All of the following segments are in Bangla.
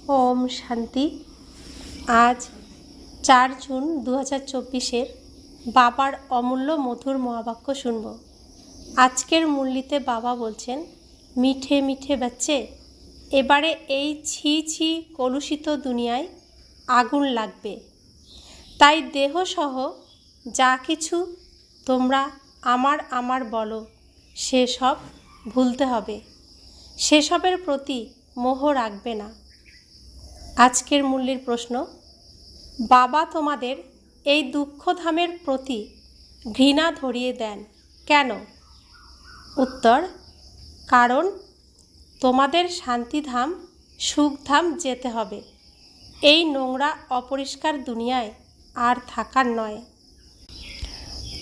ओम शांति। आज 4 जून 2024 बाबार अमूल्य मधुर महावाक्य शुनब। आजकेर मुरलीते बाबा बोलছেন, मीठे मीठे बच्चे, एबारे এই ছি ছি কলুষিত দুনিয়ায় আগুন লাগবে। তাই দেহসহ যা কিছু তোমরা আমার আমার বলো সেসব ভুলতে হবে, সেসবের প্রতি মোহ রাখবে না। আজকের মুরলির প্রশ্ন, বাবা তোমাদের এই দুঃখধামের প্রতি ঘৃণা ধরিয়ে দেন কেন? উত্তর, কারণ তোমাদের শান্তিধাম সুখধাম যেতে হবে। এই নোংরা অপরিষ্কার দুনিয়ায় আর থাকার নয়।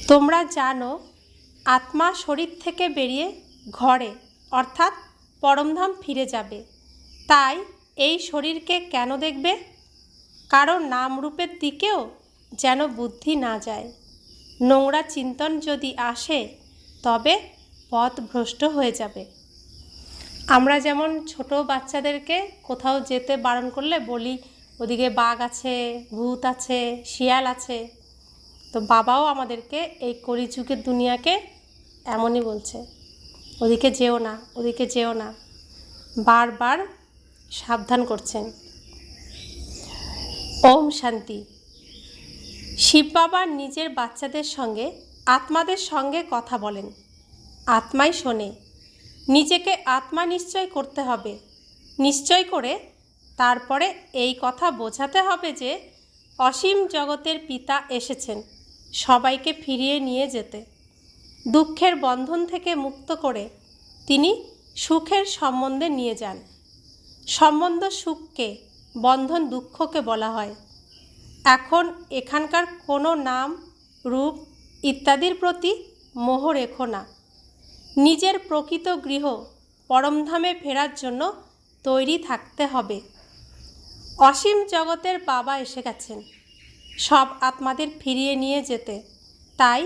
তোমরা জানো আত্মা শরীর থেকে বেরিয়ে ঘরে অর্থাৎ পরমধাম ফিরে যাবে। তাই এই শরীরকে কেন দেখবে? কারণ নামরূপের দিকেও যেন বুদ্ধি না যায়। নোংরা চিন্তন যদি আসে তবে পথভ্রষ্ট হয়ে যাবে। আমরা যেমন ছোট বাচ্চাদেরকে কোথাও যেতে বারণ করলে বলি ওদিকে বাঘ আছে, ভূত আছে, শিয়াল আছে। তো বাবাও আমাদেরকে এই কলিযুগের দুনিয়াকে এমনই বলছে, ওদিকে যেও না, ওদিকে যেও না, বারবার সাবধান করছেন। ওম শান্তি। শিব বাবা নিজের বাচ্চাদের সঙ্গে আত্মাদের সঙ্গে কথা বলেন, আত্মাই শোনে। নিজেকে আত্মা নিশ্চয় করতে হবে। নিশ্চয় করে তারপরে এই কথা বোঝাতে হবে যে অসীম জগতের পিতা এসেছেন সবাইকে ফিরিয়ে নিয়ে যেতে। দুঃখের বন্ধন থেকে মুক্ত করে তিনি সুখের সম্বন্ধে নিয়ে যান। সম্বন্ধ সুখকে, বন্ধন দুঃখকে বলা হয়। এখন এখানকার কোনো নাম, রূপ ইত্যাদির প্রতি মোহ রেখো না। নিজের প্রকৃত গৃহ পরমধামে ফেরার জন্য তৈরি থাকতে হবে। অসীম জগতের বাবা এসে গেছেন সব আত্মাদের ফিরিয়ে নিয়ে যেতে। তাই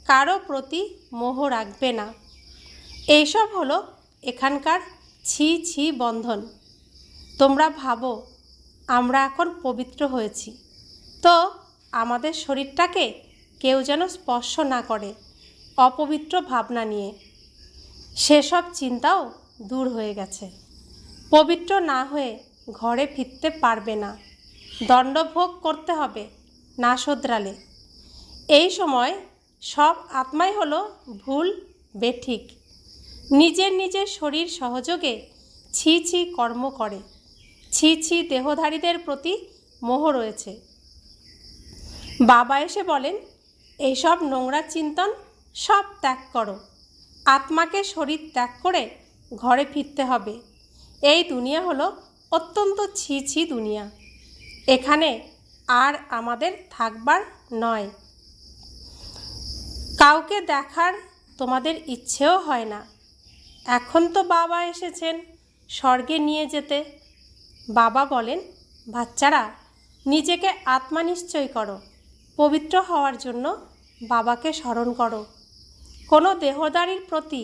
কারো প্রতি মোহ রাখবে না। এইসব হলো এখানকার ছি ছি বন্ধন। তোমরা ভাবো আমরা এখন পবিত্র হয়েছি, তো আমাদের শরীরটাকে কেউ যেন স্পর্শ না করে অপবিত্র ভাবনা নিয়ে। সেসব চিন্তাও দূর হয়ে গেছে। পবিত্র না হয়ে ঘরে ফিরতে পারবে না। দণ্ডভোগ করতে হবে না শোধরালে। এই সময় সব আত্মাই হলো ভুল বেঠিক। নিজের নিজের শরীর সহযোগে ছি ছি কর্ম করে। ছি ছি দেহধারীদের প্রতি মোহ রয়েছে। বাবা এসে বলেন, এইসব নোংরা চিন্তন সব ত্যাগ করো। আত্মাকে শরীর ত্যাগ করে ঘরে ফিরতে হবে। এই দুনিয়া হলো অত্যন্ত ছি ছি দুনিয়া। এখানে আর আমাদের থাকবার নয়। কাউকে দেখার তোমাদের ইচ্ছেও হয় না। এখন তো বাবা এসেছেন স্বর্গে নিয়ে যেতে। বাবা বলেন, বাচ্চারা নিজেকে আত্মা নিশ্চয় করো। পবিত্র হওয়ার জন্য বাবাকে স্মরণ করো। কোনো দেহদারির প্রতি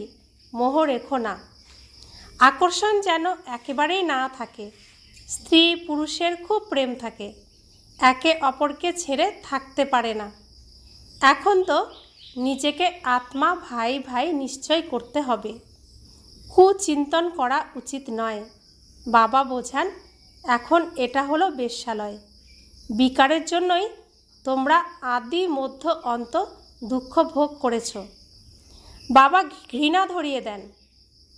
মোহ রেখো না। আকর্ষণ যেন একেবারেই না থাকে। স্ত্রী পুরুষের খুব প্রেম থাকে, একে অপরকে ছেড়ে থাকতে পারে না। এখন তো নিজেকে আত্মা ভাই ভাই নিশ্চয় করতে হবে। কুচিন্তন করা উচিত নয়। বাবা বোঝান, এখন এটা হলো বেশ্যালয়। বিকারের জন্যই তোমরা আদি মধ্য অন্ত দুঃখ ভোগ করেছ। বাবা ঘৃণা ধরিয়ে দেন।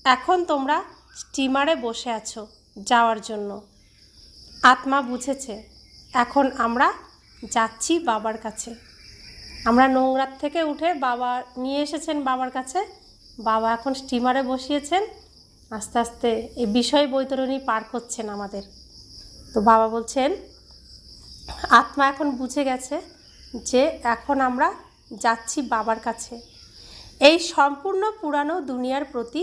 এখন তোমরা স্টিমারে বসে আছো যাওয়ার জন্য। আত্মা বুঝেছে এখন আমরা যাচ্ছি বাবার কাছে। আমরা নোংরার থেকে উঠে বাবা নিয়ে এসেছেন বাবার কাছে। বাবা এখন স্টিমারে বসিয়েছেন। আস্তে আস্তে এই বিষয় বৈতরণী পার করছেন আমাদের। তো বাবা বলছেন, আত্মা এখন বুঝে গেছে যে এখন আমরা যাচ্ছি বাবার কাছে। এই সম্পূর্ণ পুরানো দুনিয়ার প্রতি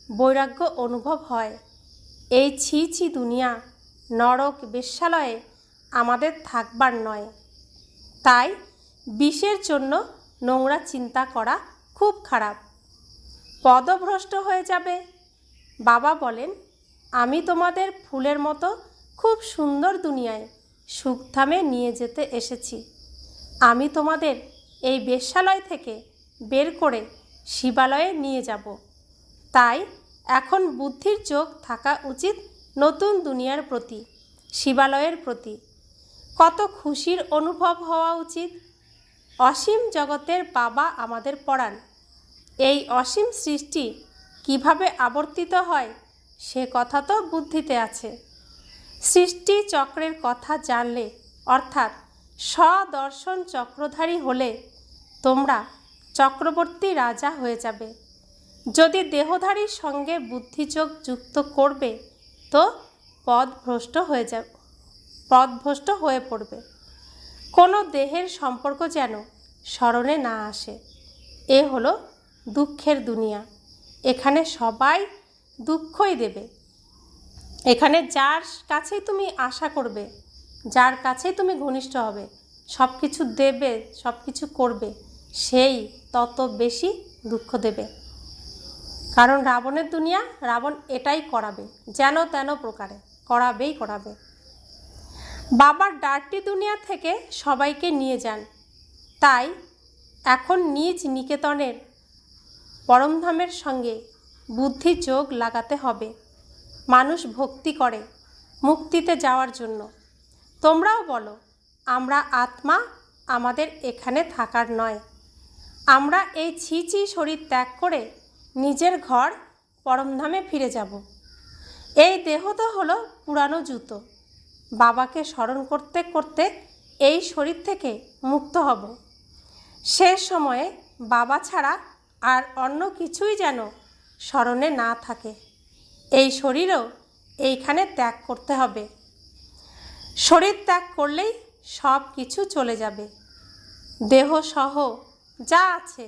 বৈরাগ্য অনুভব হয়। এই ছি ছি দুনিয়া, নরক, বেশ্যালয়ে আমাদের থাকবার নয়। তাই বিষের জন্য নোংরা চিন্তা করা খুব খারাপ। পদভ্রষ্ট হয়ে যাবে। বাবা বলেন, আমি তোমাদের ফুলের মতো খুব সুন্দর দুনিয়ায় সুখধামে নিয়ে যেতে এসেছি। আমি তোমাদের এই বেশ্যালয় থেকে বের করে শিবালয়ে নিয়ে যাব। তাই এখন বুদ্ধির চোখ থাকা উচিত নতুন দুনিয়ার প্রতি, শিবালয়ের প্রতি। কত খুশির অনুভব হওয়া উচিত। অসীম জগতের বাবা আমাদের পড়ান। এই অসীম সৃষ্টি কিভাবে আবর্তিত হয় সে কথা তো বুদ্ধিতে আছে। সৃষ্টি চক্রের কথা জানলে, অর্থাৎ স্বদর্শন চক্রধারী হলে তোমরা চক্রবর্তী রাজা হয়ে যাবে। যদি দেহধারীর সঙ্গে বুদ্ধিযোগ যুক্ত করবে তো পথভ্রষ্ট হয়ে পড়বে। কোনো দেহের সম্পর্ক যেন স্মরণে না আসে। এ হলো দুঃখের দুনিয়া। এখানে সবাই দুঃখই দেবে। এখানে যার কাছেই তুমি আশা করবে, যার কাছেই তুমি ঘনিষ্ঠ হবে, সব কিছু দেবে, সব কিছু করবে, সেই তত বেশি দুঃখ দেবে। কারণ রাবণের দুনিয়া, রাবণ এটাই করাবে, যেন তেন প্রকারে করাবে। বাবার ডার্টি দুনিয়া থেকে সবাইকে নিয়ে যান। তাই এখন নিজ নিকেতনের পরমধামের সঙ্গে বুদ্ধি যোগ লাগাতে হবে। মানুষ ভক্তি করে মুক্তিতে যাওয়ার জন্য। তোমরাও বলো, আমরা আত্মা, আমাদের এখানে থাকার নয়। আমরা এই ছিছি শরীর ত্যাগ করে নিজের ঘর পরমধামে ফিরে যাব। এই দেহ তো হলো পুরানো জুতো। বাবাকে স্মরণ করতে করতে এই শরীর থেকে মুক্ত হব। শেষ সময়ে বাবা ছাড়া আর অন্য কিছুই যেন স্মরণে না থাকে। এই শরীরও এইখানে ত্যাগ করতে হবে। শরীর ত্যাগ করলেই সব কিছু চলে যাবে। দেহ সহ যা আছে,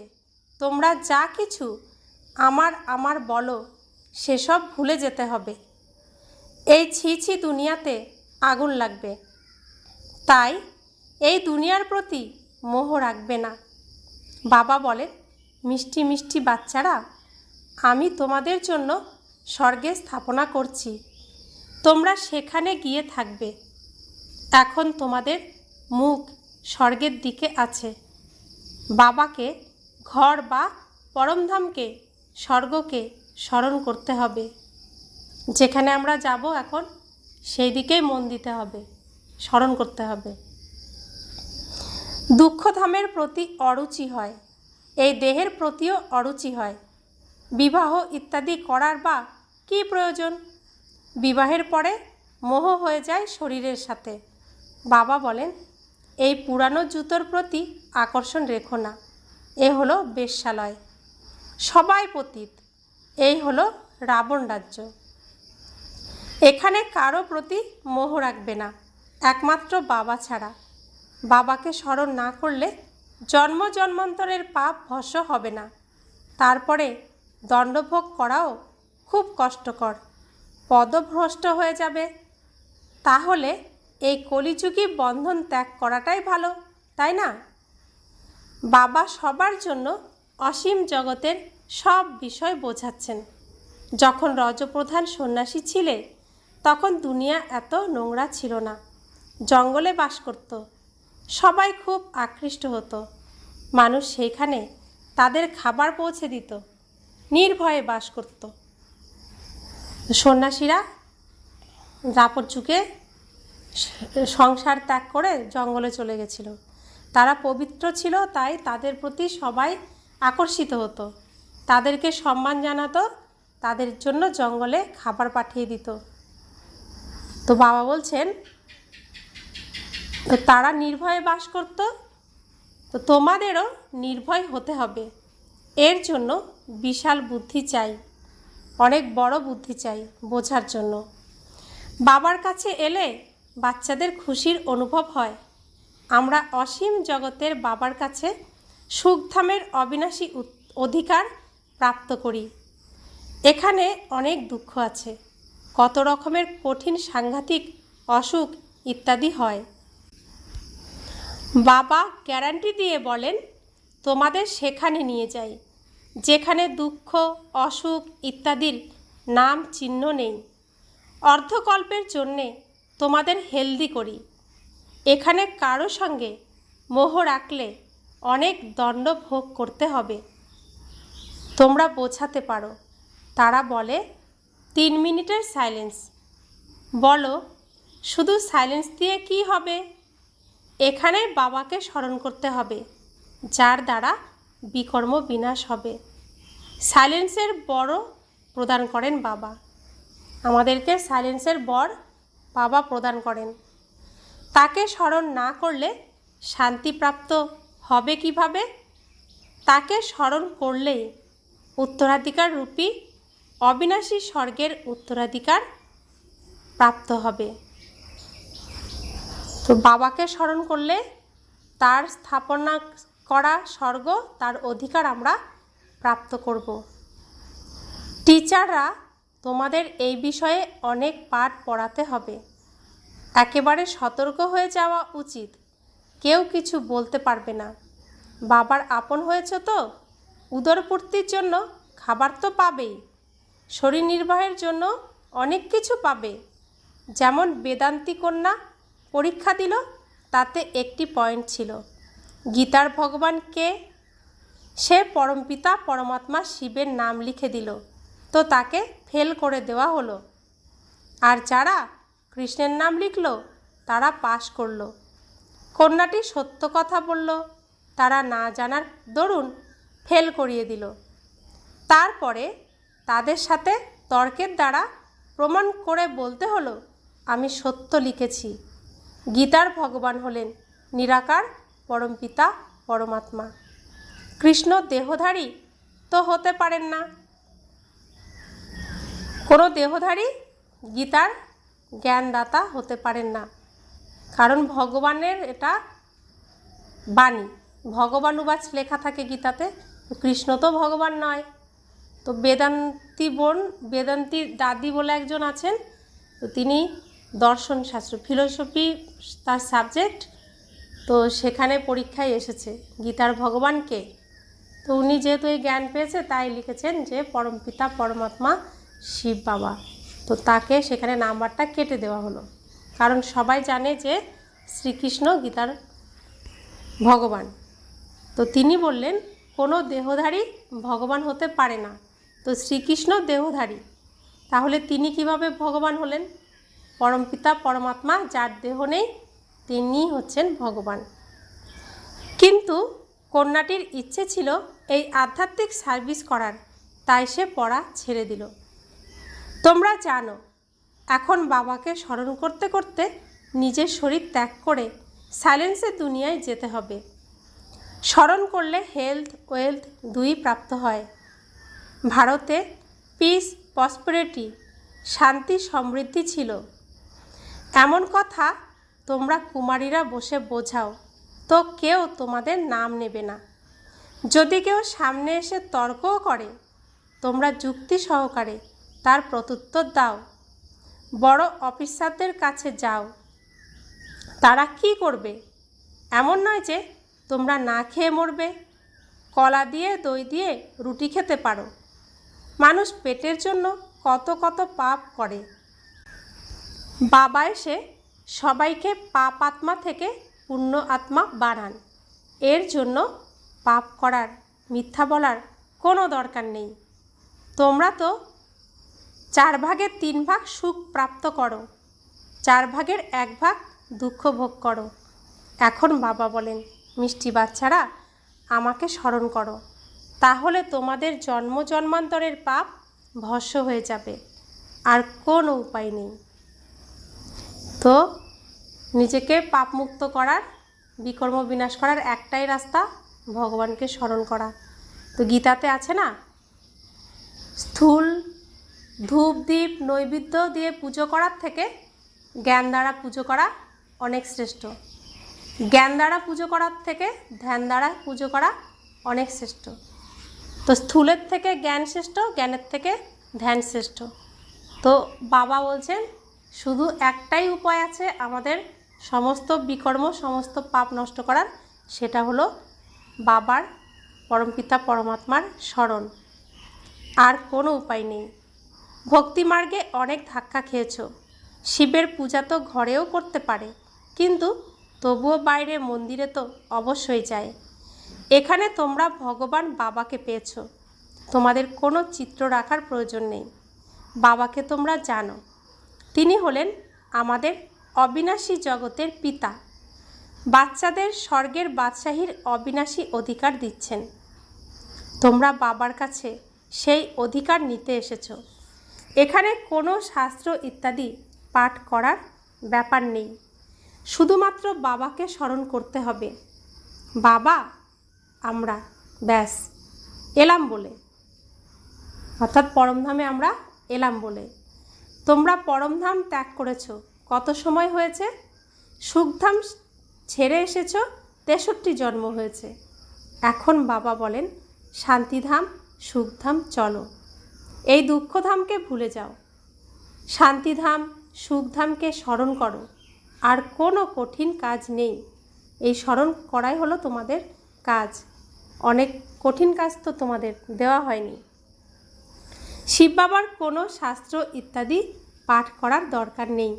তোমরা যা কিছু আমার বলো, সেসব ভুলে যেতে হবে। এই ছিছি দুনিয়াতে আগুন লাগবে। তাই এই দুনিয়ার প্রতি মোহ রাখবে না। বাবা বলেন, মিষ্টি মিষ্টি বাচ্চারা, আমি তোমাদের জন্য স্বর্গে স্থাপনা করছি। তোমরা সেখানে গিয়ে থাকবে। এখন তোমাদের মুখ স্বর্গের দিকে আছে। বাবাকে, ঘর বা পরমধামকে, স্বর্গকে স্মরণ করতে হবে। যেখানে আমরা যাব এখন, সেই দিকেই মন দিতে হবে, স্মরণ করতে হবে। দুঃখধামের প্রতি অরুচি হয়, এই দেহের প্রতিও অরুচি হয়। বিবাহ ইত্যাদি করার বা কী প্রয়োজন? বিবাহের পরে মোহ হয়ে যায় শরীরের সাথে। বাবা বলেন, এই পুরানো জুতোর প্রতি আকর্ষণ রেখো না। এ হলো বেশ্যালয়, সবাই পতিত। এই হলো রাবণ রাজ্য। এখানে কারো প্রতি মোহ রাখবে না, একমাত্র বাবা ছাড়া। বাবাকে স্মরণ না করলে জন্ম জন্মান্তরের পাপ ভস্ম হবে না। তারপরে দণ্ডভোগ করাও খুব কষ্টকর, পদভ্রষ্ট হয়ে যাবে। তাহলে এই কলিযুগী বন্ধন ত্যাগ করাটাই ভালো, তাই না? বাবা সবার জন্য অসীম জগতের সব বিষয় বোঝাচ্ছেন। যখন রজপ্রধান সন্ন্যাসী ছিলে তখন দুনিয়া এত নোংরা ছিল না। জঙ্গলে বাস করত, সবাই খুব আকৃষ্ট হতো। মানুষ সেইখানে তাদের খাবার পৌঁছে দিত, নির্ভয়ে বাস করত। সন্ন্যাসীরা দাপর যুগে সংসার ত্যাগ করে জঙ্গলে চলে গেছিল। তারা পবিত্র ছিল, তাই তাদের প্রতি সবাই আকর্ষিত হতো, তাদেরকে সম্মান জানাতো, তাদের জন্য জঙ্গলে খাবার পাঠিয়ে দিত। তো বাবা বলছেন, তো তারা নির্ভয়ে বাস করত, তো তোমাদেরও নির্ভয় হতে হবে। এর জন্য বিশাল বুদ্ধি চাই, অনেক বড় বুদ্ধি চাই বোঝার জন্য। বাবার কাছে এলে বাচ্চাদের খুশির অনুভব হয়। আমরা অসীম জগতের বাবার কাছে সুখধামের অবিনাশী অধিকার প্রাপ্ত করি। এখানে অনেক দুঃখ আছে, কত রকমের কঠিন সাংঘাতিক অসুখ ইত্যাদি হয়। বাবা গ্যারান্টি দিয়ে বলেন, তোমাদের সেখানে নিয়ে যাই যেখানে দুঃখ, অসুখ ইত্যাদির নাম চিহ্ন নেই। অর্ধকল্পের জন্যে তোমাদের হেলদি করি। এখানে কারো সঙ্গে মোহ রাখলে অনেক দণ্ড ভোগ করতে হবে। তোমরা বোঝাতে পারো। তারা বলে 3 মিনিটের সাইলেন্স। বলো শুধু সাইলেন্স দিয়ে কি হবে? এখানে বাবাকে স্মরণ করতে হবে, যার দ্বারা বিকর্ম বিনাশ হবে। সাইলেন্সের বরও প্রদান করেন বাবা। আমাদেরকে সাইলেন্সের বর বাবা প্রদান করেন। তাকে স্মরণ না করলে শান্তিপ্রাপ্ত হবে কিভাবে? তাকে স্মরণ করলেই উত্তরাধিকার রূপী অবিনাশী স্বর্গের উত্তরাধিকার প্রাপ্ত হবে। তো বাবাকে স্মরণ করলে তার স্থাপনা করা স্বর্গ, তার অধিকার আমরা প্রাপ্ত করব। টিচাররা তোমাদের এই বিষয়ে অনেক পাঠ পড়াতে হবে। একেবারে সতর্ক হয়ে যাওয়া উচিত। কেউ কিছু বলতে পারবে না। বাবার আপন হয়েছে তো উদরপূর্তির জন্য খাবার তো পাবেই, শরীর নির্বাহের জন্য অনেক কিছু পাবে। যেমন বেদান্তি কন্যা পরীক্ষা দিল, তাতে একটি পয়েন্ট ছিল, গীতার ভগবান কে? সে পরমপিতা পরমাত্মা শিবের নাম লিখে দিল, তো তাকে ফেল করে দেওয়া হলো। আর যারা কৃষ্ণের নাম লিখল তারা পাশ করলো। কন্যাটি সত্য কথা বলল, তারা না জানার দরুন ফেল করিয়ে দিল। তারপরে তাদের সাথে তর্কের দ্বারা প্রমাণ করে বলতে হলো, আমি সত্য লিখেছি। গীতার ভগবান হলেন নিরাকার পরমপিতা পরমাত্মা। কৃষ্ণ দেহধারী তো হতে পারেন না। কোনো দেহধারী গীতার জ্ঞানদাতা হতে পারেন না, কারণ ভগবানের এটা বাণী, ভগবানুবাচ লেখা থাকে গীতাতে। কৃষ্ণ তো ভগবান নয়। তো বেদান্তি দাদি বলে একজন আছেন, তো তিনি দর্শন শাস্ত্র ফিলোসফি তার সাবজেক্ট, তো সেখানে পরীক্ষায় এসেছে গীতার ভগবানকে। তো উনি যেহেতু এই জ্ঞান পেয়েছে তাই লিখেছেন যে পরমপিতা পরমাত্মা শিব বাবা। তো তাকে সেখানে নাম্বারটা কেটে দেওয়া হলো, কারণ সবাই জানে যে শ্রীকৃষ্ণ গীতার ভগবান। তো তিনি বললেন কোনো দেহধারী ভগবান হতে পারে না। তো শ্রীকৃষ্ণ দেহধারী, তাহলে তিনি কিভাবে ভগবান হলেন? পরমপিতা পরমাত্মা, যার দেহ নেই, তিনি হচ্ছেন ভগবান। কিন্তু কন্যাটির ইচ্ছে ছিল এই আধ্যাত্মিক সার্ভিস করার, তাই সে পড়া ছেড়ে দিল। তোমরা জানো এখন বাবাকে স্মরণ করতে করতে নিজের শরীর ত্যাগ করে সাইলেন্সের দুনিয়ায় যেতে হবে। স্মরণ করলে হেলথ ওয়েলথ দুই প্রাপ্ত হয়। ভারতে পিস প্রসপেরিটি শান্তি সমৃদ্ধি ছিল, এমন কথা তোমরা কুমারীরা বসে বোঝাও, তো কেউ তোমাদের নাম নেবে না। যদি কেউ সামনে এসে তর্কও করে, তোমরা যুক্তি সহকারে তার প্রত্যুত্তর দাও। বড় অফিসারদের কাছে যাও, তারা কি করবে? এমন নয় যে তোমরা না খেয়ে মরবে। কলা দিয়ে দই দিয়ে রুটি খেতে পারো। মানুষ পেটের জন্য কত কত পাপ করে। বাবা এসে সবাইকে পাপ আত্মা থেকে পুণ্য আত্মা বানান। এর জন্য পাপ করার, মিথ্যা বলার কোনো দরকার নেই। তোমরা তো 4 ভাগের 3 ভাগ সুখ প্রাপ্ত করো, 4 ভাগের 1 ভাগ দুঃখ ভোগ করো। এখন বাবা বলেন, মিষ্টি বাচ্চারা আমাকে স্মরণ করো, তাহলে তোমাদের জন্ম জন্মান্তরের পাপ ভস্ম হয়ে যাবে, আর কোনো উপায় নেই। তো নিজেকে পাপমুক্ত করার, বিকর্ম বিনাশ করার একটাই রাস্তা, ভগবানকে স্মরণ করা। তো গীতাতে আছে না, স্থূল ধূপ দীপ নৈবেদ্য দিয়ে পুজো করার থেকে জ্ঞান দ্বারা পুজো করা অনেক শ্রেষ্ঠ। জ্ঞান দ্বারা পুজো করার থেকে ধ্যান দ্বারা পুজো করা অনেক শ্রেষ্ঠ। তো স্থূলের থেকে জ্ঞান শ্রেষ্ঠ, জ্ঞানের থেকে ধ্যান শ্রেষ্ঠ। তো বাবা বলছেন শুধু একটাই উপায় আছে আমাদের সমস্ত বিকর্ম, সমস্ত পাপ নষ্ট করার, সেটা হলো বাবার, পরমপিতা পরমাত্মার স্মরণ। আর কোনো উপায় নেই। ভক্তিমার্গে অনেক ধাক্কা খেয়েছো, শিবের পূজা তো ঘরেও করতে পারে, কিন্তু তবুও বাইরে মন্দিরে তো অবশ্যই যায়। এখানে তোমরা ভগবান বাবাকে পেয়েছ, তোমাদের কোনো চিত্র রাখার প্রয়োজন নেই। বাবাকে তোমরা জানো, তিনি হলেন আমাদের অবিনাশী জগতের পিতা। বাচ্চাদের স্বর্গের বাদশাহীর অবিনাশী অধিকার দিচ্ছেন। তোমরা বাবার কাছে সেই অধিকার নিতে এসেছো। এখানে কোনো শাস্ত্র ইত্যাদি পাঠ করার ব্যাপার নেই, শুধুমাত্র বাবাকে স্মরণ করতে হবে। বাবা আমরা, ব্যাস, এলাম বলে, অর্থাৎ পরমধামে আমরা এলাম বলে। তোমরা পরমধাম ত্যাগ করেছ কত সময় হয়েছে? সুখধাম ছেড়ে এসেছ 63 জন্ম হয়েছে। এখন বাবা বলেন শান্তিধাম সুখধাম চলো, এই দুঃখধামকে ভুলে যাও, শান্তিধাম সুখধামকে স্মরণ করো। আর কোনো কঠিন কাজ নেই, এই স্মরণ করাই হলো তোমাদের কাজ। অনেক কঠিন কাজ তো তোমাদের দেওয়া হয়নি। শিব বাবার কোনো শাস্ত্র ইত্যাদি পাঠ করার দরকার নেই।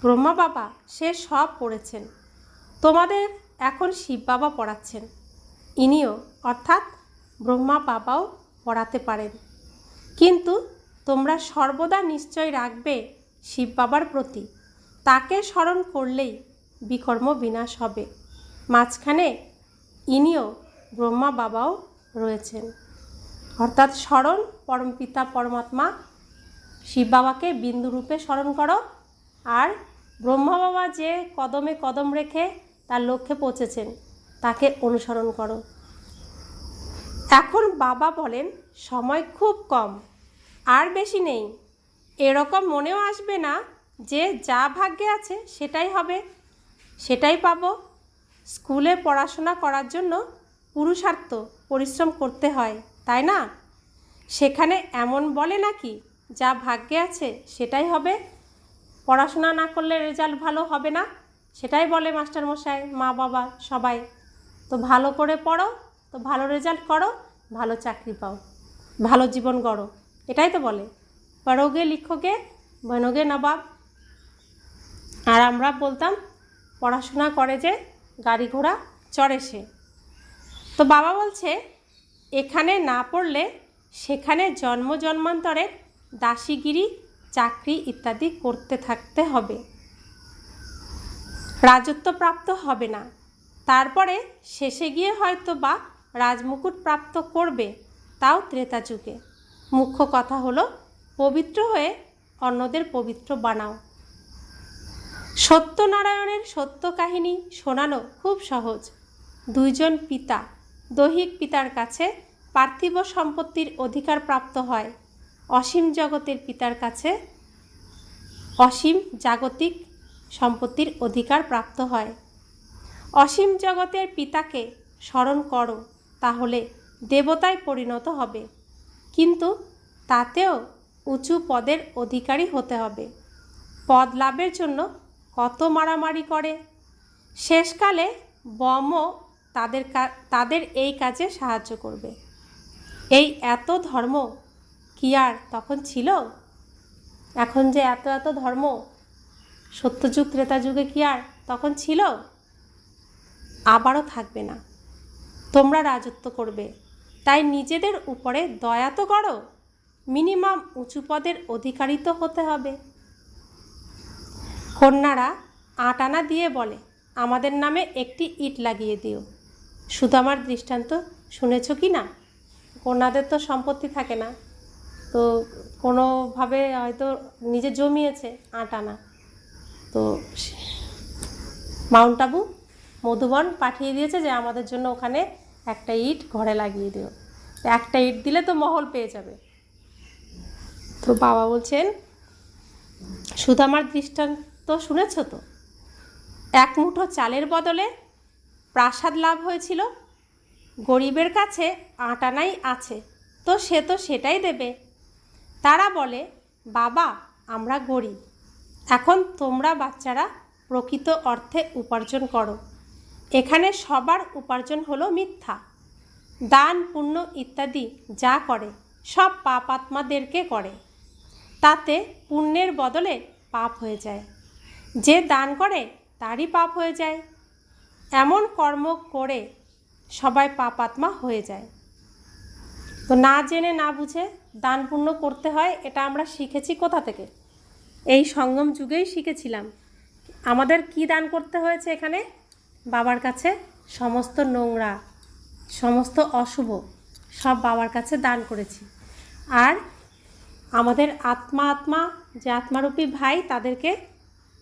ব্রহ্মা বাবা সে সব পড়েছেন, তোমাদের এখন শিব বাবা পড়াচ্ছেন। ইনিও অর্থাৎ ব্রহ্মা বাবাও পড়াতে পারেন, কিন্তু তোমরা সর্বদা নিশ্চয় রাখবে শিব বাবার প্রতি। তাকে স্মরণ করলেই বিকর্ম বিনাশ হবে। মাঝখানে ইনিও ব্রহ্মা বাবাও রয়েছেন, অর্থাৎ স্মরণ পরমপিতা পরমাত্মা শিব বাবাকে বিন্দুরূপে স্মরণ করো। আর ব্রহ্মা বাবা যে কদমে কদম রেখে তার লক্ষ্যে পৌঁছেছেন তাকে অনুসরণ করো। এখন বাবা বলেন সময় খুব কম, আর বেশি নেই। এরকম মনেও আসবে না যে যা ভাগ্যে আছে সেটাই হবে, সেটাই পাবো। স্কুলে পড়াশোনা করার জন্য পুরুষার্থ পরিশ্রম করতে হয়, তাই না? সেখানে এমন বলে নাকি যা ভাগ্যে আছে সেটাই হবে? পড়াশোনা না করলে রেজাল্ট ভালো হবে না, সেটাই বলে মাস্টারমশাই, মা বাবা সবাই। তো ভালো করে পড়ো, তো ভালো রেজাল্ট করো, ভালো চাকরি পাও, ভালো জীবন গড়ো, এটাই তো বলে। পড়োগে লিখোগে বনোগে নবাব। আর আমরা বলতাম পড়াশোনা করে যে গাড়ি ঘোড়া চড়ে সে। তো বাবা বলছে এখানে না পড়লে সেখানে জন্ম জন্মান্তরের দাসীগিরি চাকরি ইত্যাদি করতে থাকতে হবে, রাজত্ব প্রাপ্ত হবে না। তারপরে শেষে গিয়ে হয়তো বা রাজমুকুট প্রাপ্ত করবে, তাও ত্রেতা যুগে। মুখ্য কথা হলো পবিত্র হয়ে অন্যদের পবিত্র বানাও। সত্যনারায়ণের সত্য কাহিনী শোনানো খুব সহজ। দুইজন পিতা দৈহিক পিতার কাছে পার্থিব সম্পত্তির অধিকার প্রাপ্ত হয়, অসীম জগতের পিতার কাছে অসীম জাগতিক সম্পত্তির অধিকার প্রাপ্ত হয়। অসীম জগতের পিতাকে স্মরণ করো, তাহলে দেবতায় পরিণত হবে, কিন্তু তাতেও উঁচু পদের অধিকারী হতে হবে। পদ লাভের জন্য কত মারামারি করে, শেষকালে বমও তাদের এই কাজে সাহায্য করবে। এই এত ধর্ম কি আর তখন ছিল? এখন যে এত এত ধর্ম সত্যযুগ ত্রেতা যুগে কি আর তখন ছিল? আবারও থাকবে না। তোমরা রাজত্ব করবে, তাই নিজেদের উপরে দয়া তো করো, মিনিমাম উঁচু পদের অধিকারী তো হতে হবে। কন্যারা আট আনা দিয়ে বলে আমাদের নামে একটি ইট লাগিয়ে দিও। শুধু আমার দৃষ্টান্ত শুনেছ কি না? কন্যাদের তো সম্পত্তি থাকে না, তো কোনোভাবে হয়তো নিজে জমিয়েছে 8 আনা, তো মাউন্ট আবু মধুবন পাঠিয়ে দিয়েছে যে আমাদের জন্য ওখানে একটা ইট ঘরে লাগিয়ে দিও। একটা ইট দিলে তো মহল পেয়ে যাবে। তো বাবা বলছেন শুধু আমার দৃষ্টান্ত শুনেছ তো? এক মুঠো চালের বদলে প্রাসাদ লাভ হয়েছিল। গরিবের কাছে 8 আনাই আছে, তো সে তো সেটাই দেবে। তারা বলে বাবা আমরা গরিব, এখন তোমরা বাচ্চারা প্রকৃত অর্থে উপার্জন করো। এখানে সবার উপার্জন হলো মিথ্যা। দান পুণ্য ইত্যাদি যা করে সব পাপ আত্মাদেরকে করে। তাতে পুণ্যের বদলে পাপ হয়ে যায়। যে দান করে তারই পাপ হয়ে যায়। এমন কর্ম করে সবাই পাপাত্মা হয়ে যায়। তো না জেনে না বুঝে দান পুণ্য করতে হয়, এটা আমরা শিখেছি কোথা থেকে? এই সঙ্গম যুগেই শিখেছিলাম। আমাদের কি দান করতে হয়েছে এখানে? বাবার কাছে সমস্ত নোংরা, সমস্ত অশুভ সব বাবার কাছে দান করেছি। আর আমাদের আত্মা যে আত্মারূপী ভাই, তাদেরকে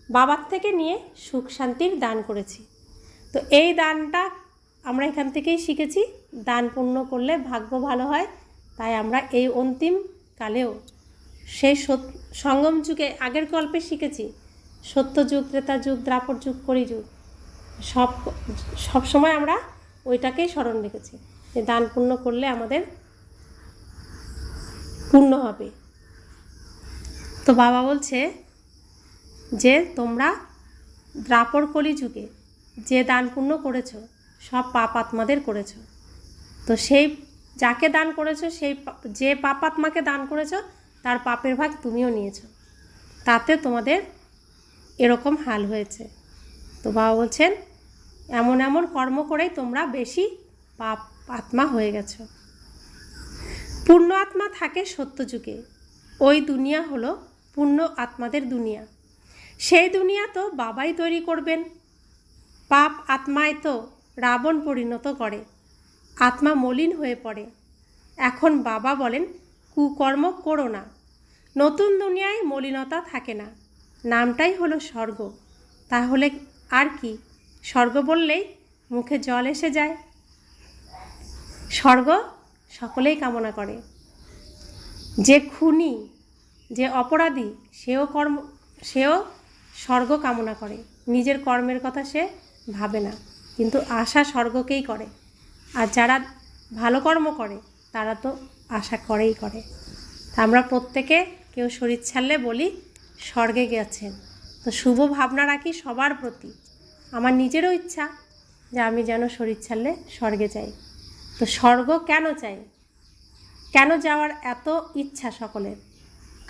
বাবার থেকে নিয়ে সুখ শান্তির দান করেছি। তো এই দানটা আমরা এখান থেকেই শিখেছি। দান পুণ্য করলে ভাগ্য ভালো হয়। তাই আমরা এই অন্তিম কালেও সেই সঙ্গম যুগে আগের গল্পে শিখেছি, সত্যযুগ, ত্রেতা যুগ, দ্বাপর যুগ, কলিযুগ, সব সময় আমরা ওইটাকেই স্মরণ রেখেছি যে দান পুণ্য করলে আমাদের পূর্ণ হবে। তো বাবা বলছে যে তোমরা দ্বাপর কলিযুগে যে দান পুণ্য করেছো সব পাপ আত্মাদের করেছো। তো সেই যাকে দান করেছো, সেই যে পাপ আত্মাকে দান করেছো তার পাপের ভাগ তুমিও নিয়েছো, তাতে তোমাদের এরকম হাল হয়েছে। তো বাবা বলছেন এমন এমন কর্ম করেই তোমরা বেশি পাপ আত্মা হয়ে গেছো। পূর্ণ আত্মা থাকে সত্যযুগে। ওই দুনিয়া হলো পূর্ণ আত্মাদের দুনিয়া। সেই দুনিয়া তো বাবাই তৈরি করবেন। পাপ আত্মায় তো রাবণ পরিণত করে, আত্মা মলিন হয়ে পড়ে। এখন বাবা বলেন কুকর্ম করো না, নতুন দুনিয়ায় মলিনতা থাকে না, নামটাই হলো স্বর্গ। তাহলে আর কি? স্বর্গ বললেই মুখে জল এসে যায়। স্বর্গ সকলেই কামনা করে। যে খুনি, যে অপরাধী, সেও স্বর্গ কামনা করে। নিজের কর্মের কথা সে ভাবে না, কিন্তু আশা স্বর্গকেই করে। আর যারা ভালো কর্ম করে তারা তো আশা করে। আমরা প্রত্যেকে কেউ শরীর ছাড়লে বলি স্বর্গে গেছেন। তো শুভ ভাবনা রাখি সবার প্রতি। আমার নিজেরও ইচ্ছা যে আমি যেন শরীর ছাড়লে স্বর্গে যাই। তো স্বর্গ কেন চাই? কেন যাওয়ার এত ইচ্ছা সকলের?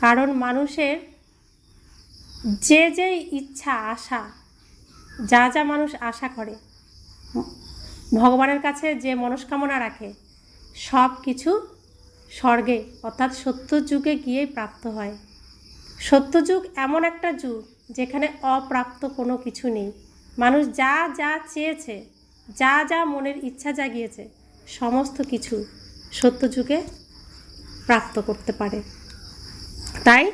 কারণ মানুষের যে ইচ্ছা, আশা, যা মানুষ আশা করে, ভগবানের কাছে যে মনস্কামনা রাখে, সব কিছু স্বর্গে অর্থাৎ সত্যযুগে গিয়েই প্রাপ্ত হয়। সত্যযুগ এমন একটা যুগ যেখানে অপ্রাপ্ত কোনো কিছু নেই। মানুষ যা চেয়েছে, যা মনের ইচ্ছা জাগিয়েছে, সমস্ত কিছু সত্যযুগে প্রাপ্ত করতে পারে। তাই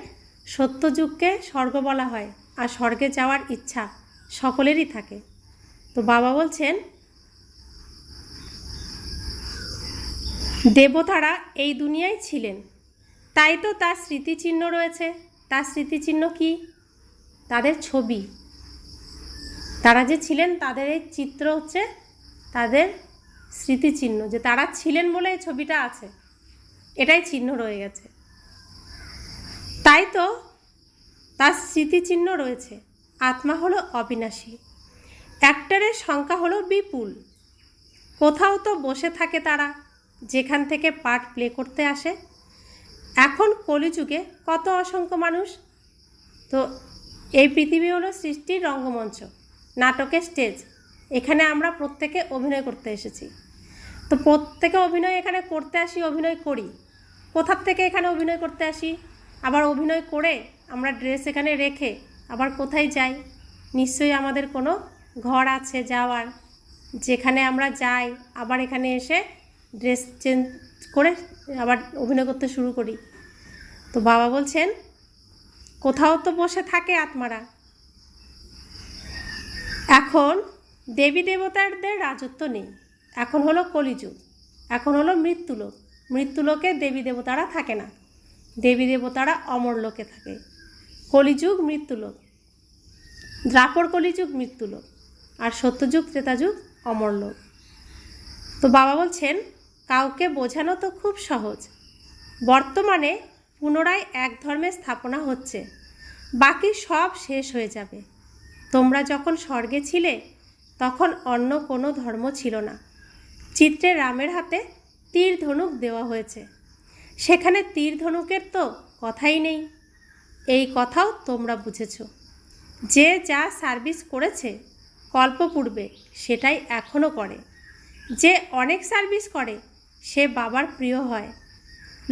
সত্যযুগকে স্বর্গ বলা হয়। আর স্বর্গে যাওয়ার ইচ্ছা সকলেরই থাকে। তো বাবা বলছেন দেবতারা এই দুনিয়ায় ছিলেন, তাই তো তার স্মৃতিচিহ্ন রয়েছে। তার স্মৃতিচিহ্ন কি? তাদের ছবি। তারা যে ছিলেন তাদের এই চিত্র হচ্ছে তাদের স্মৃতিচিহ্ন, যে তারা ছিলেন বলে এই ছবিটা আছে, এটাই চিহ্ন রয়ে গেছে। তাই তো তার স্মৃতিচিহ্ন রয়েছে। আত্মা হলো অবিনাশী, অ্যাক্টরের সংখ্যা হলো বিপুল। কোথাও তো বসে থাকে তারা, যেখান থেকে পার্ট প্লে করতে আসে। এখন কলিযুগে কত অসংখ্য মানুষ। তো এই পৃথিবী হলো সৃষ্টির রঙ্গমঞ্চ, নাটকের স্টেজ। এখানে আমরা প্রত্যেকে অভিনয় করতে এসেছি। তো প্রত্যেকে অভিনয় এখানে করতে আসি, অভিনয় করি। কোথার থেকে এখানে অভিনয় করতে আসি? আবার অভিনয় করে আমরা ড্রেস এখানে রেখে আবার কোথায় যাই? নিশ্চয়ই আমাদের কোনো ঘর আছে যাওয়ার, যেখানে আমরা যাই, আবার এখানে এসে ড্রেস চেঞ্জ করে আবার অভিনয় করতে শুরু করি। তো বাবা বলছেন কোথাও তো বসে থাকে আত্মারা। এখন দেবী দেবতাদের রাজত্ব নেই। এখন হলো কলিযুগ, এখন হলো মৃত্যুলোক। মৃত্যুলোকে দেবী দেবতারা থাকে না, দেবী দেবতারা অমর লোকে থাকে। কলিযুগ মৃত্যুলোক, দ্বাপর কলিযুগ মৃত্যুলোক, আর সত্যযুগ ত্রেতাযুগ অমরলোক। তো বাবা বলছেন কাউকে বোঝানো তো খুব সহজ। বর্তমানে পুনরায় এক ধর্মের স্থাপনা হচ্ছে, বাকি সব শেষ হয়ে যাবে। তোমরা যখন স্বর্গে ছিলে তখন অন্য কোনো ধর্ম ছিল না। চিত্রে রামের হাতে তীর ধনুক দেওয়া হয়েছে, সেখানে তীর ধনুকের তো কথাই নেই। এই কথাও তোমরা বুঝেছ। যে যা সার্ভিস করেছে কল্পপূর্বে সেটাই এখনও করে। যে অনেক সার্ভিস করে সে বাবার প্রিয় হয়।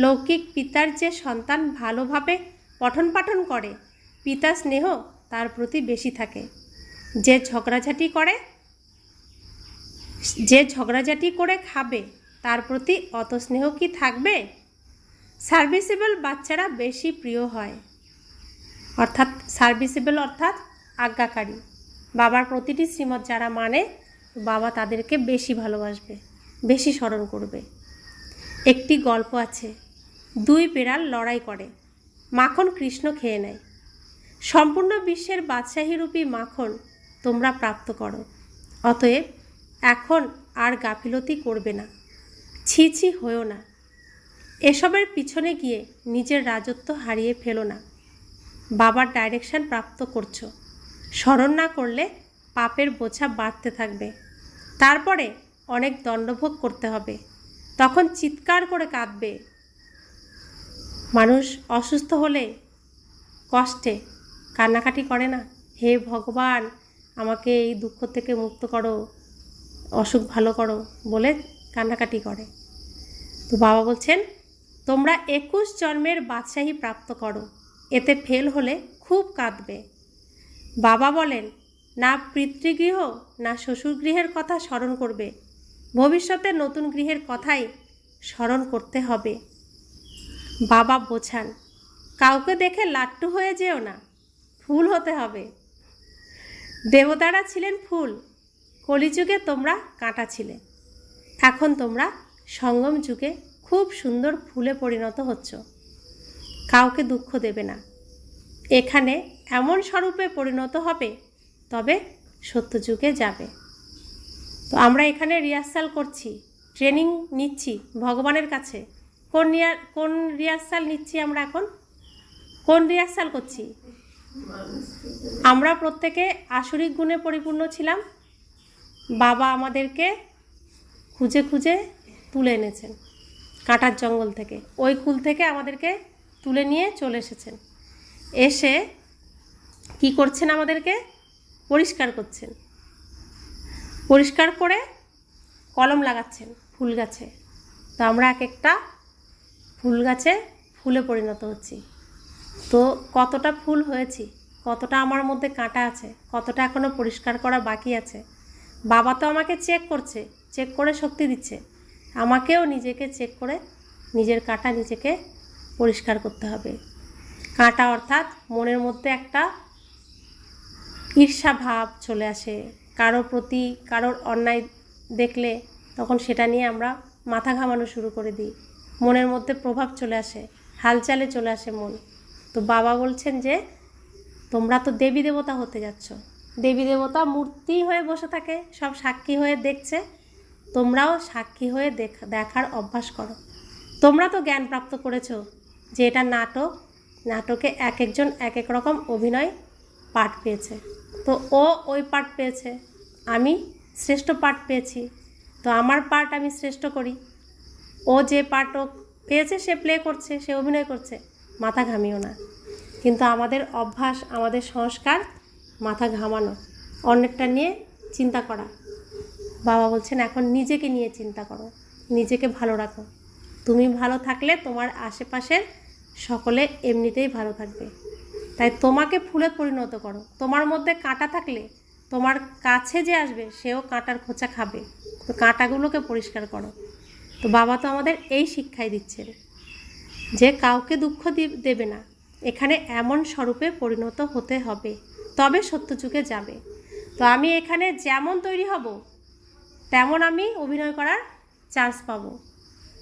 লৌকিক পিতার যে সন্তান ভালোভাবে পঠন পাঠন করে পিতার স্নেহ তার প্রতি বেশি থাকে। যে ঝগড়াঝাটি করে খাবে তার প্রতি অত স্নেহ কি থাকবে? সার্ভিসেবল বাচ্চারা বেশি প্রিয় হয়। সার্ভিসেবল অর্থাৎ আজ্ঞাকারী। বাবার প্রতিটি শ্রীমত যারা মানে বাবা তাদেরকে বেশি ভালোবাসবে, বেশি স্মরণ করবে। একটি গল্প আছে, 2 বিড়াল লড়াই করে। মাখন কৃষ্ণ খেয়ে নেয়। সম্পূর্ণ বিশ্বের বাদশাহীরূপী মাখন তোমরা প্রাপ্ত করো। অতএব এখন আর গাফিলতি করবে না, ছি হয়েও না। এসবের পিছনে গিয়ে নিজের রাজত্ব হারিয়ে ফেলো না। বাবার ডাইরেকশন প্রাপ্ত করছো, স্মরণ না করলে পাপের বোঝা বাড়তে থাকবে। তারপরে অনেক দণ্ডভোগ করতে হবে, তখন চিৎকার করে কাঁদবে। মানুষ অসুস্থ হলে কষ্টে কান্নাকাটি করে না, হে ভগবান আমাকে এই দুঃখ থেকে মুক্ত করো, অসুখ ভালো করো বলে কান্নাকাটি করে। তো বাবা বলছেন তোমরা 21 জন্মের বাদশাহী প্রাপ্ত করো, এতে ফেল হলে খুব কাঁদবে। বাবা বলেন না পিতৃগৃহ না শ্বশুরগৃহের কথা স্মরণ করবে, ভবিষ্যতে নতুন গৃহের কথাই স্মরণ করতে হবে। বাবা বোঝান কাউকে দেখে লাট্টু হয়ে যেও না, ফুল হতে হবে। দেবতারা ছিলেন ফুল, কলিযুগে তোমরা কাঁটা ছিলে। এখন তোমরা সঙ্গম যুগে খুব সুন্দর ফুলে পরিণত হচ্ছ। কাউকে দুঃখ দেবে না, এখানে এমন স্বরূপে পরিণত হবে তবে সত্যযুগে যাবে। তো আমরা এখানে রিহার্সাল করছি, ট্রেনিং নিচ্ছি ভগবানের কাছে। কোন রিহার্সাল নিচ্ছি আমরা এখন? কোন রিহার্সাল করছি? আমরা প্রত্যেকে আসরিক গুণে পরিপূর্ণ ছিলাম। বাবা আমাদেরকে খুঁজে খুঁজে তুলে এনেছেন কাঁটার জঙ্গল থেকে, ওই কুল থেকে আমাদেরকে তুলে নিয়ে চলে এসেছেন। এসে কি করছেন? আমাদেরকে পরিষ্কার করছেন, পরিষ্কার করে কলম লাগাচ্ছেন ফুল গাছে। তো আমরা এক একটা ফুল গাছে ফুলে পরিণত হচ্ছি। তো কতটা ফুল হয়েছি, কতটা আমার মধ্যে কাঁটা আছে, কতটা এখনও পরিষ্কার করা বাকি আছে। বাবা তো আমাকে চেক করছে, চেক করে শক্তি দিচ্ছে। আমাকেও নিজেকে চেক করে নিজের কাঁটা নিজেকে পরিষ্কার করতে হবে। কাঁটা অর্থাৎ মনের মধ্যে একটা ঈর্ষা ভাব চলে আসে, কারোর প্রতি কারোর অন্যায় দেখলে তখন সেটা নিয়ে আমরা মাথা ঘামানো শুরু করে দিই। মনের মধ্যে প্রভাব চলে আসে, হালচালে চলে আসে মন। তো বাবা বলছেন যে তোমরা তো দেবী দেবতা হতে যাচ্ছ। দেবী দেবতা মূর্তি হয়ে বসে থাকে, সব সাক্ষী হয়ে দেখছে। তোমরাও সাক্ষী হয়ে দেখার অভ্যাস করো। তোমরা তো জ্ঞান প্রাপ্ত করেছো যে এটা নাটক, নাটকে এক একজন এক এক রকম অভিনয় পাঠ পেয়েছে। তো ও ওই পাঠ পেয়েছে, আমি শ্রেষ্ঠ পাঠ পেয়েছি। তো আমার পাঠ আমি শ্রেষ্ঠ করি। ও যে পাঠ পেয়েছে সে প্লে করছে, সে অভিনয় করছে, মাথা ঘামিও না। কিন্তু আমাদের অভ্যাস, আমাদের সংস্কার মাথা ঘামানো, অন্যেরটা নিয়ে চিন্তা করা। বাবা বলছেন এখন নিজেকে নিয়ে চিন্তা করো, নিজেকে ভালো রাখো। তুমি ভালো থাকলে তোমার আশেপাশের সকলে এমনিতেই ভালো থাকবে। তাই তোমাকে ফুলে পরিণত করো। তোমার মধ্যে কাঁটা থাকলে তোমার কাছে যে আসবে সেও কাঁটার খোঁচা খাবে। তো কাঁটাগুলোকে পরিষ্কার করো। তো বাবা তো আমাদের এই শিক্ষাই দিচ্ছেন যে কাউকে দুঃখ দেবে না, এখানে এমন স্বরূপে পরিণত হতে হবে, তবে সত্যযুগে যাবে। তো আমি এখানে যেমন তৈরি হব তেমন আমি অভিনয় করার চান্স পাবো।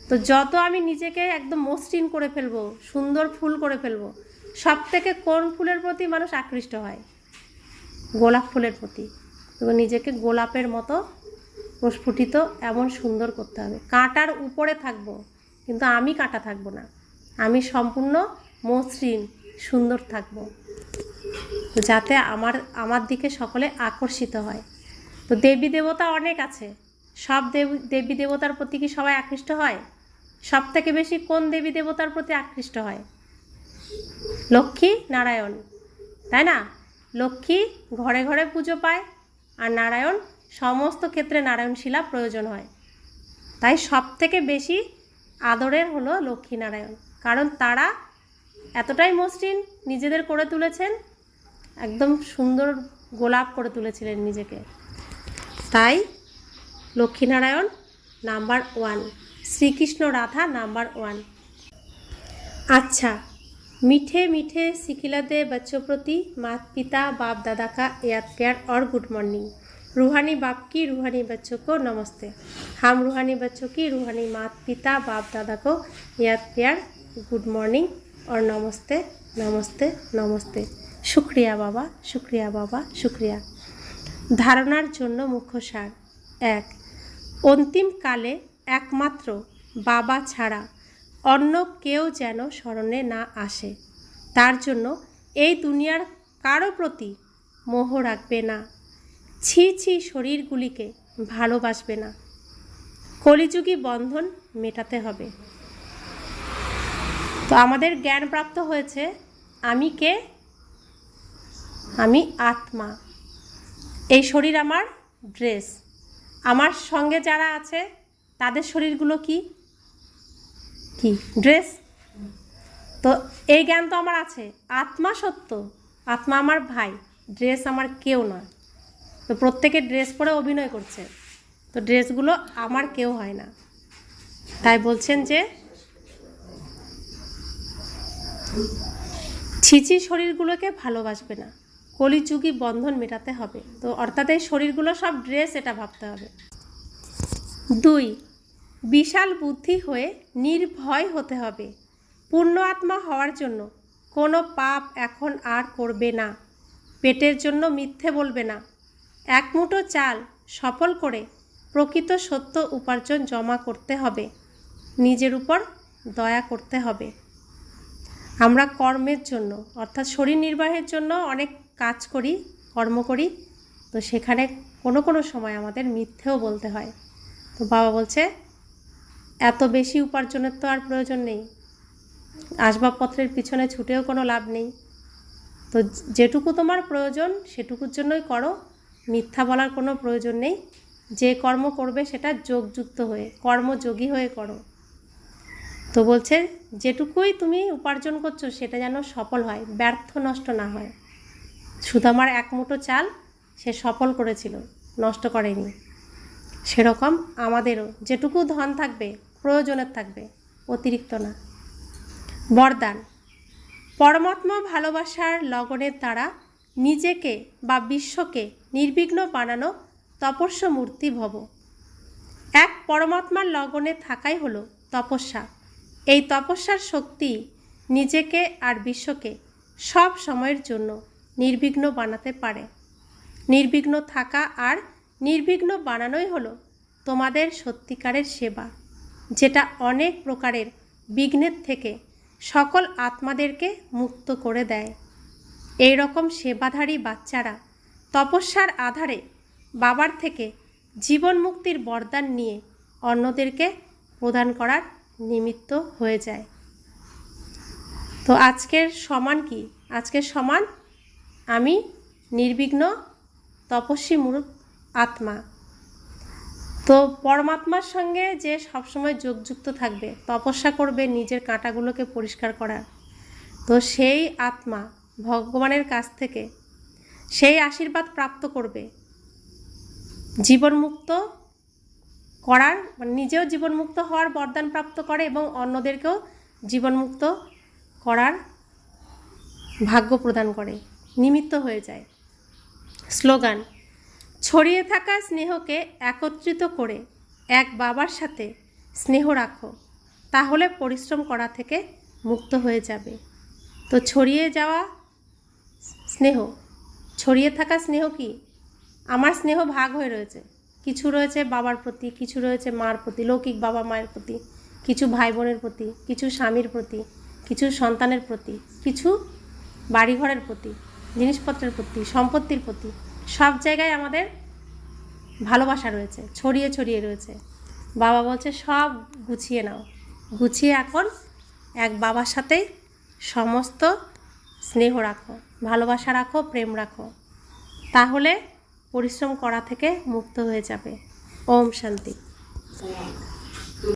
তো যত আমি নিজেকে একদম মসৃণ করে ফেলবো, সুন্দর ফুল করে ফেলবো। সব থেকে কোন ফুলের প্রতি মানুষ আকৃষ্ট হয়? গোলাপ ফুলের প্রতি। তো নিজেকে গোলাপের মতো প্রস্ফুটিত এমন সুন্দর করতে হবে। কাঁটার উপরে থাকবো কিন্তু আমি কাঁটা থাকবো না, আমি সম্পূর্ণ মসৃণ সুন্দর থাকবো, যাতে আমার দিকে সকলে আকর্ষিত হয়। তো দেবী দেবতা অনেক আছে, সব দেবী দেবতার প্রতি কি সবাই আকৃষ্ট হয়? সব থেকে বেশি কোন দেবী দেবতার প্রতি আকৃষ্ট হয়? লক্ষ্মী নারায়ণ, তাই না? লক্ষ্মী ঘরে ঘরে পুজো পায়, আর নারায়ণ সমস্ত ক্ষেত্রে নারায়ণশিলা প্রয়োজন হয়। তাই সব থেকে বেশি আদরের হলো লক্ষ্মী নারায়ণ, কারণ তারা এতটাই মসৃণ নিজেদের করে তুলেছেন, একদম সুন্দর গোলাপ করে তুলেছিলেন নিজেকে। তাই লক্ষ্মীনারায়ণ নাম্বার 1, শ্রীকৃষ্ণ রাধা নাম্বার 1। अच्छा, मीठे मीठे सिखिलाते बच्चों प्रति माता पिता बाप दादा का याद प्यार और गुड मॉर्निंग। रूहानी बाप की रूहानी बच्चों को नमस्ते। हम रूहानी बच्चों की रूहानी माता पिता बाप दादा को याद प्यार, गुड मॉर्निंग और नमस्ते नमस्ते नमस्ते। शुक्रिया बाबा, शुक्रिया बाबा, शुक्रिया। धारणार जन्य मुख्य सार 1, अंतिम काले एकमात्र बाबा छाड़ा অন্য কেউ যেন স্মরণে না আসে, তার জন্য এই দুনিয়ার কারো প্রতি মোহ রাখবে না, ছি ছি শরীরগুলিকে ভালোবাসবে না। কলিযুগী বন্ধন মেটাতে হবে। তো আমাদের জ্ঞান প্রাপ্ত হয়েছে আমি কে? আমি আত্মা। এই শরীর আমার ড্রেস। আমার সঙ্গে যারা আছে তাদের শরীরগুলো কি কি ড্রেস। তো এই জ্ঞান তো আমার আছে, আত্মা সত্য, আত্মা আমার ভাই, ড্রেস আমার কেউ না। তো প্রত্যেকে ড্রেস পরে অভিনয় করছে, তো ড্রেসগুলো আমার কেউ হয় না। তাই বলছেন যে ছিচি শরীরগুলোকে ভালোবাসবে না, কলিযুগী বন্ধন মেটাতে হবে। তো অর্থাৎ এই শরীরগুলো সব ড্রেস, এটা ভাবতে হবে। 2, বিশাল বুদ্ধি হয়ে নির্ভয় হতে হবে। পূর্ণ আত্মা হওয়ার জন্য কোনো পাপ এখন আর করবে না, পেটের জন্য মিথ্যে বলবে না, এক মুঠো চাল সফল করে প্রকৃত সত্য উপার্জন জমা করতে হবে, নিজের উপর দয়া করতে হবে। আমরা কর্মের জন্য অর্থাৎ শরীর নির্বাহের জন্য অনেক কাজ করি, কর্ম করি, তো সেখানে কোনো কোনো সময় আমাদের মিথ্যেও বলতে হয়। তো বাবা বলছে এত বেশি উপার্জনের তো আর প্রয়োজন নেই, আসবাবপত্রের পিছনে ছুটেও কোনো লাভ নেই। তো যেটুকু তোমার প্রয়োজন সেটুকুর জন্যই করো, মিথ্যা বলার কোনো প্রয়োজন নেই। যে কর্ম করবে সেটা যোগযুক্ত হয়ে, কর্মযোগী হয়ে করো। তো বলছে যেটুকুই তুমি উপার্জন করছো সেটা যেন সফল হয়, ব্যর্থ নষ্ট না হয়। সুদামার এক মুঠো চাল সে সফল করেছিল, নষ্ট করেনি। সেরকম আমাদেরও যেটুকু ধন থাকবে প্রয়োজনের থাকবে, অতিরিক্ত না। বরদান, পরমাত্মা ভালোবাসার লগনের দ্বারা নিজেকে বা বিশ্বকে নির্বিঘ্ন বানানো তপস্যা মূর্তি ভব। এক পরমাত্মার লগনে থাকাই হলো তপস্যা। এই তপস্যার শক্তি নিজেকে আর বিশ্বকে সব সময়ের জন্য নির্বিঘ্ন বানাতে পারে। নির্বিঘ্ন থাকা আর নির্বিঘ্ন বানানোই হলো তোমাদের সত্যিকারের সেবা, যেটা অনেক প্রকারের বিঘ্নের থেকে সকল আত্মাদেরকে মুক্ত করে দেয়। এই রকম সেবাধারী বাচ্চারা তপস্যার আধারে বাবার থেকে জীবন মুক্তির বরদান নিয়ে অন্যদেরকে প্রদান করার নিমিত্ত হয়ে যায়। তো আজকের সমান কি? আজকের সমান আমি নির্বিঘ্ন তপস্বী মূর্খ আত্মা। তো পরমাত্মার সঙ্গে যে সবসময় যোগযুক্ত থাকবে, তপস্যা করবে নিজের কাঁটাগুলোকে পরিষ্কার করার, তো সেই আত্মা ভগবানের কাছ থেকে সেই আশীর্বাদ প্রাপ্ত করবে, জীবনমুক্ত করার, নিজেও জীবনমুক্ত হওয়ার বরদান প্রাপ্ত করে এবং অন্যদেরকেও জীবনমুক্ত করার ভাগ্য প্রদান করে, নিমিত্ত হয়ে যায়। স্লোগান, ছড়িয়ে থাকা স্নেহকে একত্রিত করে এক বাবার সাথে স্নেহ রাখো, তাহলে পরিশ্রম করা থেকে মুক্ত হয়ে যাবে। তো ছড়িয়ে যাওয়া স্নেহ, ছড়িয়ে থাকা স্নেহ কি? আমার স্নেহ ভাগ হয়ে রয়েছে, কিছু রয়েছে বাবার প্রতি, কিছু রয়েছে মার প্রতি, লৌকিক বাবা মায়ের প্রতি, কিছু ভাই বোনের প্রতি, কিছু স্বামীর প্রতি, কিছু সন্তানের প্রতি, কিছু বাড়িঘরের প্রতি, জিনিসপত্রের প্রতি, সম্পত্তির প্রতি, সব জায়গায় আমাদের ভালোবাসা রয়েছে, ছড়িয়ে ছড়িয়ে রয়েছে। বাবা বলছে সব গুছিয়ে নাও, গুছিয়ে এখন এক বাবার সাথেই সমস্ত স্নেহ রাখো, ভালোবাসা রাখো, প্রেম রাখো, তাহলে পরিশ্রম করা থেকে মুক্ত হয়ে যাবে। ওম শান্তি।